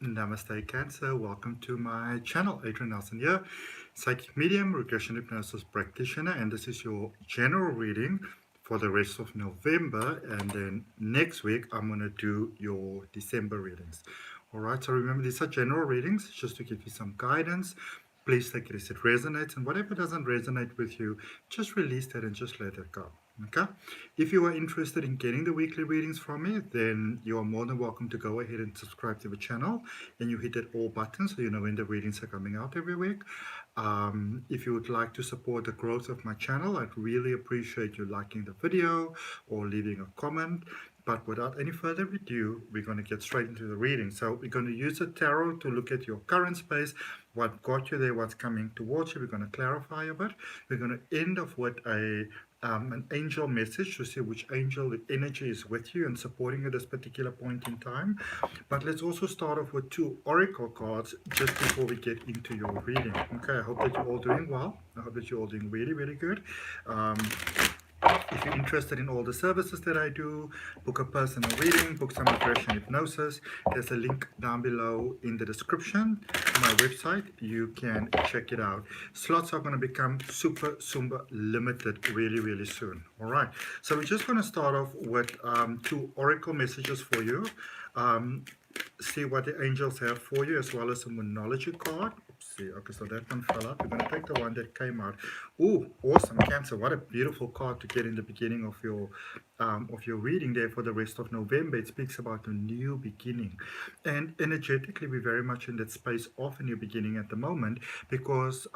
Namaste Cancer, welcome to my channel. Adrian Nelson here, psychic medium, regression hypnosis practitioner, and this is your general reading for the rest of November, and then next week I'm going to do your December readings. Alright, so remember these are general readings, just to give you some guidance. Please take it as it resonates, and whatever doesn't resonate with you, just release that and just let it go. Okay, if you are interested in getting the weekly readings from me, then you are more than welcome to go ahead and subscribe to the channel, and you hit that all button so you know when the readings are coming out every week. If you would like to support the growth of my channel, I'd really appreciate you liking the video or leaving a comment. But without any further ado, we're going to get straight into the reading. So we're going to use the tarot to look at your current space, what got you there, what's coming towards you. We're going to clarify a bit. We're going to end off with an angel message to see which angel energy is with you and supporting you at this particular point in time. But let's also start off with two oracle cards just before we get into your reading. Okay, I hope that you're all doing well. I hope that you're all doing really, really good. If you're interested in all the services that I do, book a personal reading, book some regression hypnosis, there's a link down below in the description to my website. You can check it out. Slots are going to become super limited really, really soon. All right, so we're just going to start off with two oracle messages for you. See what the angels have for you, as well as a Moonology card. See, okay, so that one fell out. We're going to take the one that came out. Ooh, awesome, Cancer. What a beautiful card to get in the beginning of your reading there for the rest of November. It speaks about a new beginning. And energetically, we're very much in that space of a new beginning at the moment because,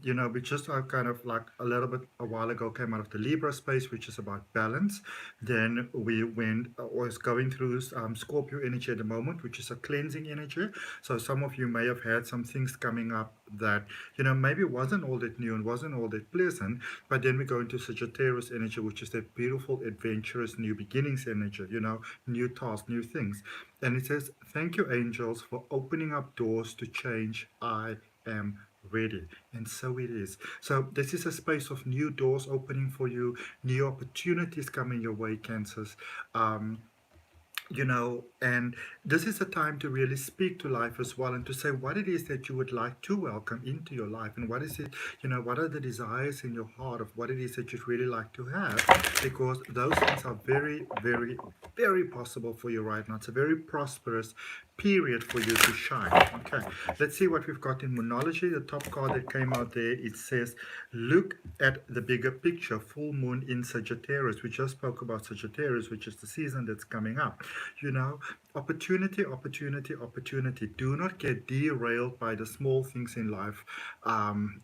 you know, we just are kind of like a little bit a while ago came out of the Libra space, which is about balance. Then we was going through Scorpio energy at the moment, which is a cleansing energy. So some of you may have had some things coming up that, you know, maybe wasn't all that new and wasn't all that pleasant, but then we go into Sagittarius energy, which is that beautiful, adventurous, new beginnings energy, you know, new tasks, new things. And it says, thank you, angels, for opening up doors to change. I am ready. And so it is. So this is a space of new doors opening for you, new opportunities coming your way, Cancers. You know, and this is a time to really speak to life as well, and to say what it is that you would like to welcome into your life, and what is it, you know, what are the desires in your heart of what it is that you'd really like to have, because those things are very, very, very possible for you right now. It's a very prosperous period for you to shine. Okay, let's see what we've got in Moonology. The top card that came out there, it says, look at the bigger picture, full moon in Sagittarius. We just spoke about Sagittarius, which is the season that's coming up. You know, opportunity. Do not get derailed by the small things in life,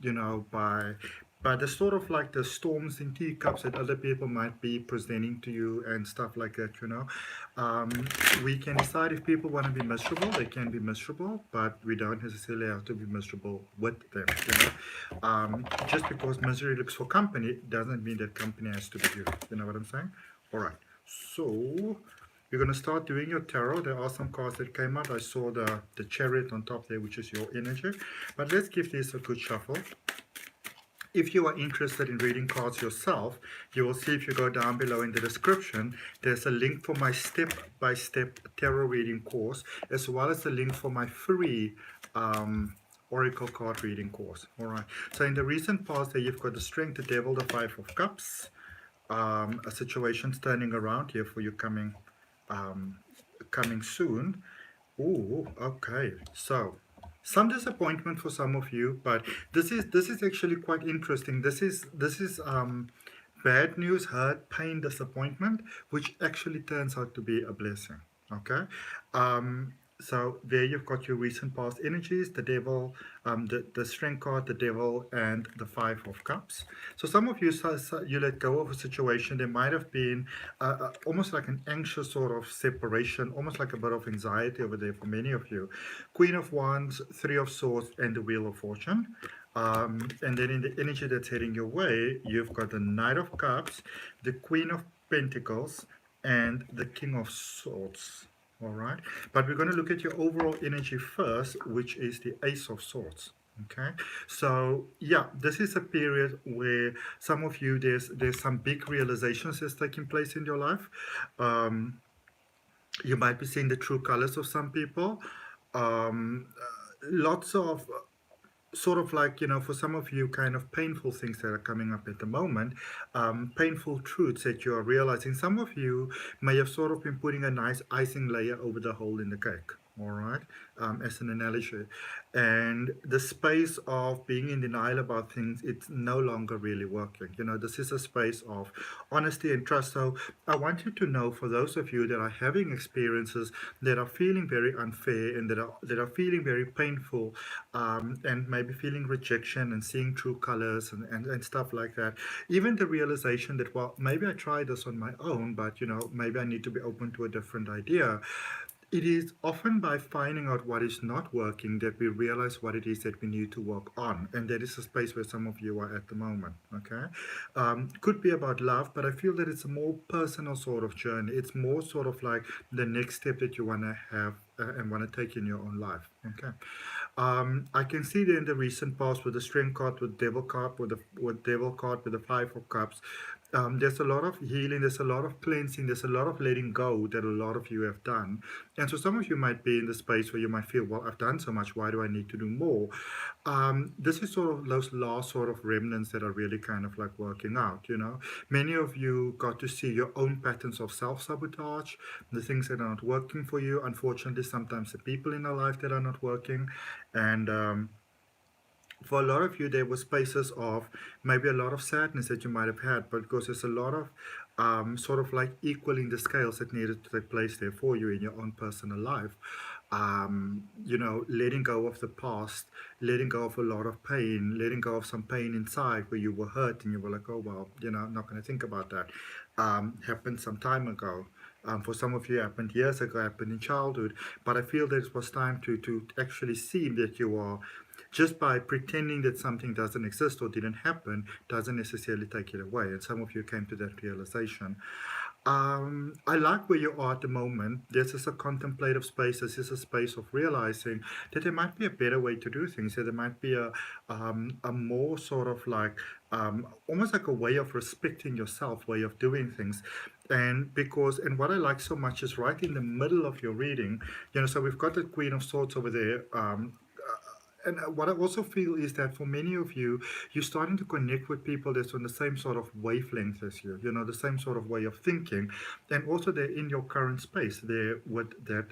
you know, by the sort of like the storms in teacups that other people might be presenting to you and stuff like that, you know. We can decide if people want to be miserable, they can be miserable, but we don't necessarily have to be miserable with them, you know. Just because misery looks for company doesn't mean that company has to be you. You know what I'm saying? All right, so you're going to start doing your tarot. There are some cards that came out. I saw the chariot on top there, which is your energy. But let's give this a good shuffle. If you are interested in reading cards yourself, you will see if you go down below in the description, there's a link for my step-by-step tarot reading course, as well as a link for my free oracle card reading course. All right. So in the recent past there, you've got the Strength, the Devil, the Five of Cups. A situation's turning around here for you coming soon. Oh, okay. So some disappointment for some of you, but this is actually quite interesting. This is bad news, hurt, pain, disappointment, which actually turns out to be a blessing. Okay. So there you've got your recent past energies, the devil, the strength card, the devil, and the Five of Cups. So some of you, you let go of a situation. There might have been almost like an anxious sort of separation, almost like a bit of anxiety over there for many of you. Queen of Wands, Three of Swords, and the Wheel of Fortune. And then in the energy that's heading your way, you've got the Knight of Cups, the Queen of Pentacles, and the King of Swords. All right, but we're going to look at your overall energy first, which is the Ace of Swords. Okay, so yeah, this is a period where some of you, there's some big realizations that's taking place in your life. You might be seeing the true colors of some people. Lots of sort of like, for some of you, kind of painful things that are coming up at the moment, painful truths that you are realizing. Some of you may have sort of been putting a nice icing layer over the hole in the cake. All right, as an analogy, and the space of being in denial about things, it's no longer really working. This is a space of honesty and trust. So I want you to know, for those of you that are having experiences that are feeling very unfair and that are feeling very painful, and maybe feeling rejection and seeing true colors and stuff like that. Even the realization that, well, maybe I tried this on my own, but maybe I need to be open to a different idea. It is often by finding out what is not working that we realize what it is that we need to work on. And that is the space where some of you are at the moment. Okay. Could be about love, but I feel that it's a more personal sort of journey. It's more sort of like the next step that you want to have and want to take in your own life. Okay. I can see that in the recent past with the Strength card, with Devil card, with Devil card, with the Five of Cups. There's a lot of healing, there's a lot of cleansing, there's a lot of letting go that a lot of you have done. And so some of you might be in the space where you might feel, well, I've done so much, why do I need to do more? This is sort of those last sort of remnants that are really kind of like working out. Many of you got to see your own patterns of self-sabotage, the things that are not working for you. Unfortunately, sometimes the people in our life that are not working. And for a lot of you, there were spaces of maybe a lot of sadness that you might have had, but because there's a lot of sort of like equaling the scales that needed to take place there for you in your own personal life. Letting go of the past, letting go of a lot of pain, letting go of some pain inside where you were hurt and you were like, oh, well, I'm not going to think about that. Happened some time ago. For some of you, it happened years ago, happened in childhood. But I feel that it was time to actually see that you are, just by pretending that something doesn't exist or didn't happen, doesn't necessarily take it away. And some of you came to that realization. I like where you are at the moment. This is a contemplative space. This is a space of realizing that there might be a better way to do things. That there might be a more sort of like, almost like a way of respecting yourself, way of doing things. And what I like so much is right in the middle of your reading, so we've got the Queen of Swords over there. And what I also feel is that for many of you, you're starting to connect with people that's on the same sort of wavelength as you, the same sort of way of thinking. And also they're in your current space there with that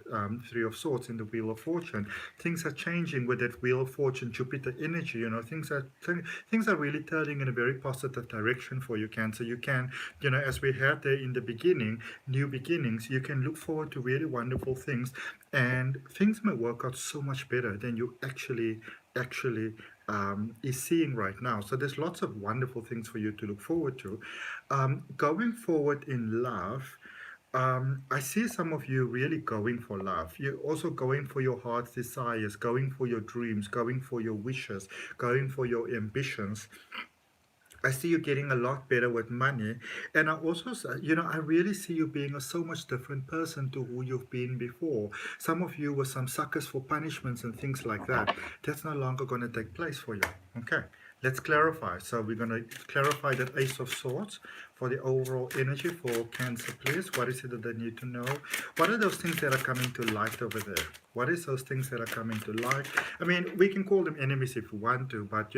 Three of Swords in the Wheel of Fortune. Things are changing with that Wheel of Fortune, Jupiter energy, things are really turning in a very positive direction for you, Cancer. You can, as we had there in the beginning, new beginnings, you can look forward to really wonderful things. And things may work out so much better than you actually is seeing right now. So there's lots of wonderful things for you to look forward to. Going forward in love, I see some of you really going for love. You're also going for your heart's desires, going for your dreams, going for your wishes, going for your ambitions. I see you getting a lot better with money. And I also, I really see you being a so much different person to who you've been before. Some of you were some suckers for punishments and things like that. That's no longer going to take place for you. Okay, let's clarify. So we're going to clarify that Ace of Swords for the overall energy for Cancer, please. What is it that they need to know? What are those things that are coming to light over there? What is those things that are coming to light? I mean, we can call them enemies if we want to, but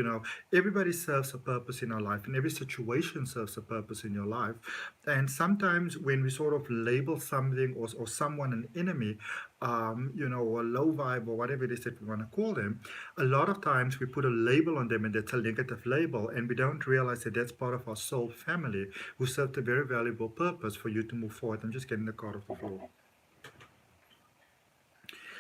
everybody serves a purpose in our life, and every situation serves a purpose in your life. And sometimes when we sort of label something or someone an enemy, or low vibe or whatever it is that we want to call them, a lot of times we put a label on them and that's a negative label, and we don't realize that that's part of our soul family who served a very valuable purpose for you to move forward. I'm just getting the card off the floor.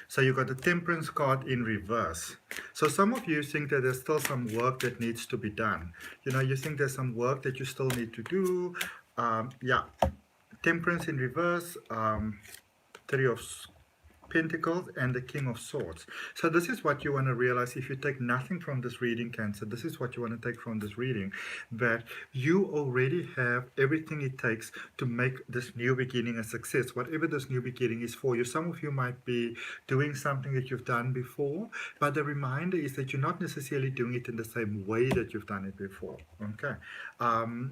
So you got the Temperance card in reverse. So some of you think that there's still some work that needs to be done. You think there's some work that you still need to do. Yeah, Temperance in reverse, Three of Pentacles and the King of Swords. So this is what you want to realize if you take nothing from this reading, Cancer. This is what you want to take from this reading, that you already have everything it takes to make this new beginning a success, whatever this new beginning is for you. Some of you might be doing something that you've done before, but the reminder is that you're not necessarily doing it in the same way that you've done it before. Okay.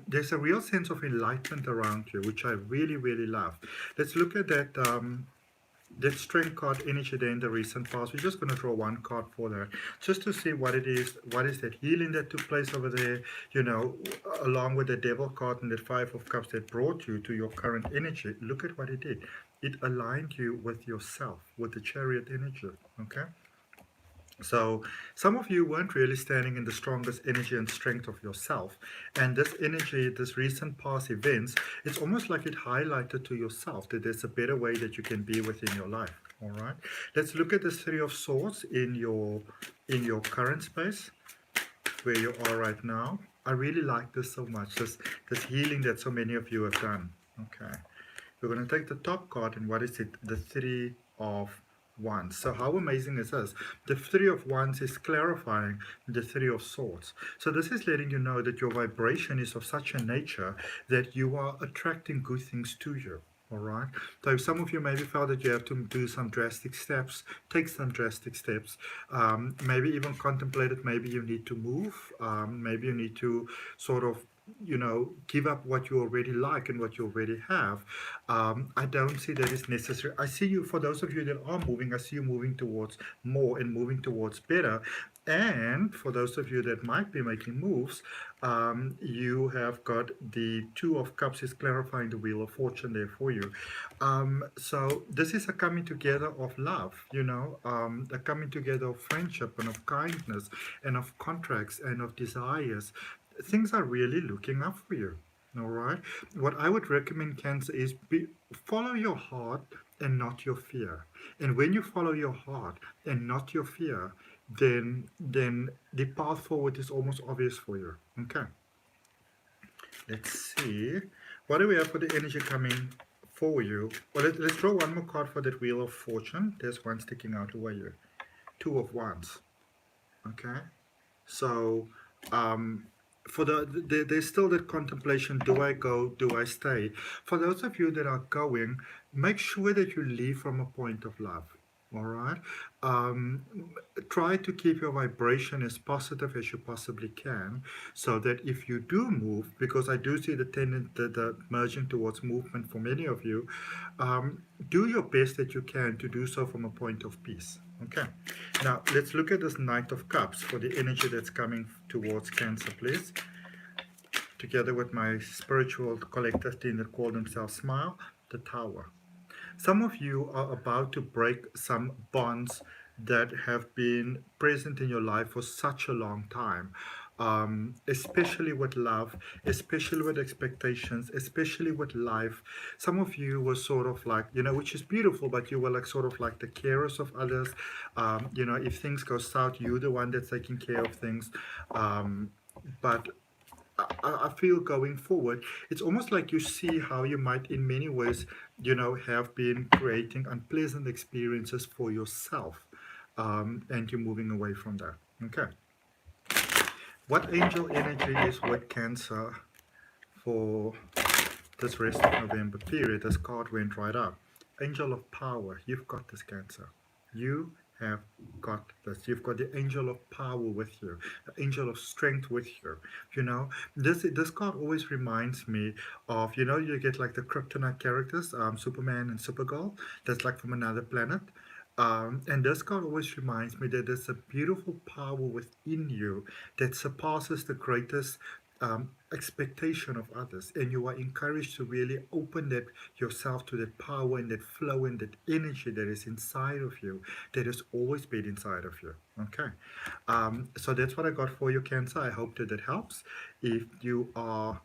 There's a real sense of enlightenment around you, which I really, really love. Let's look at that that strength card energy there in the recent past. We're just going to draw one card for that, just to see what it is, what is that healing that took place over there, you know, along with the devil card and the Five of Cups that brought you to your current energy. Look at what it did. It aligned you with yourself, with the Chariot energy, okay? So some of you weren't really standing in the strongest energy and strength of yourself. And this energy, this recent past events, it's almost like it highlighted to yourself that there's a better way that you can be within your life. All right. Let's look at the Three of Swords in your current space, where you are right now. I really like this so much, this healing that so many of you have done. Okay. We're going to take the top card, and what is it? The Three of Wands. So how amazing is this? The Three of Wands is clarifying the Three of Swords. So this is letting you know that your vibration is of such a nature that you are attracting good things to you. All right. So some of you maybe felt that you have to do some drastic steps, take some drastic steps, maybe even contemplated, maybe you need to move, maybe you need to sort of, you know, give up what you already like and what you already have. I don't see that is necessary. I see you, for those of you that are moving, I see you moving towards more and moving towards better. And for those of you that might be making moves, you have got the Two of Cups is clarifying the Wheel of Fortune there for you. So this is a coming together of love, you know, a coming together of friendship and of kindness and of contracts and of desires. Things are really looking up for you. All right. What I would recommend, Cancer, is follow your heart and not your fear. And when you follow your heart and not your fear, then the path forward is almost obvious for you. Okay. Let's see. What do we have for the energy coming for you? Well, let's draw one more card for that Wheel of Fortune. There's one sticking out over you. Two of Wands. Okay. So, for there's still that contemplation, do I go, do I stay? For those of you that are going, make sure that you leave from a point of love. All right. Try to keep your vibration as positive as you possibly can, so that if you do move, because I do see the merging towards movement for many of you, do your best that you can to do so from a point of peace. Okay. Now let's look at this Knight of Cups for the energy that's coming towards Cancer, please. Together with my spiritual collective team that call themselves Smile, the Tower. Some of you are about to break some bonds that have been present in your life for such a long time. Especially with love, especially with expectations, especially with life. Some of you were sort of like, you know, which is beautiful, but you were like sort of like the carers of others. You know, if things go south, you're the one that's taking care of things. But I feel going forward, it's almost like you see how you might in many ways, you know, have been creating unpleasant experiences for yourself, and you're moving away from that. Okay. What angel energy is with Cancer for this rest of November period? This card went right up. Angel of Power. You've got this, Cancer. You have got this. You've got the Angel of Power with you, the Angel of Strength with you. You know, this card always reminds me of, you know, you get like the kryptonite characters, Superman and Supergirl, that's like from another planet. And this card always reminds me that there's a beautiful power within you that surpasses the greatest expectation of others, and you are encouraged to really open that yourself to that power and that flow and that energy that is inside of you, that has always been inside of you. Okay. So that's what I got for you, Cancer. I hope that helps. If you are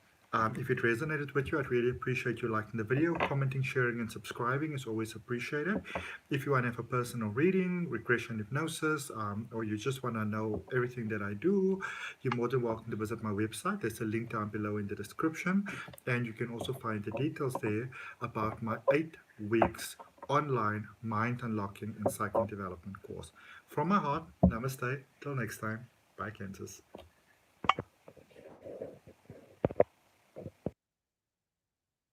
if it resonated with you, I'd really appreciate you liking the video, commenting, sharing, and subscribing is always appreciated. If you want to have a personal reading, regression hypnosis, or you just want to know everything that I do, you're more than welcome to visit my website. There's a link down below in the description. And you can also find the details there about my 8 weeks online mind unlocking and psychic development course. From my heart, namaste. Till next time. Bye, Cancers.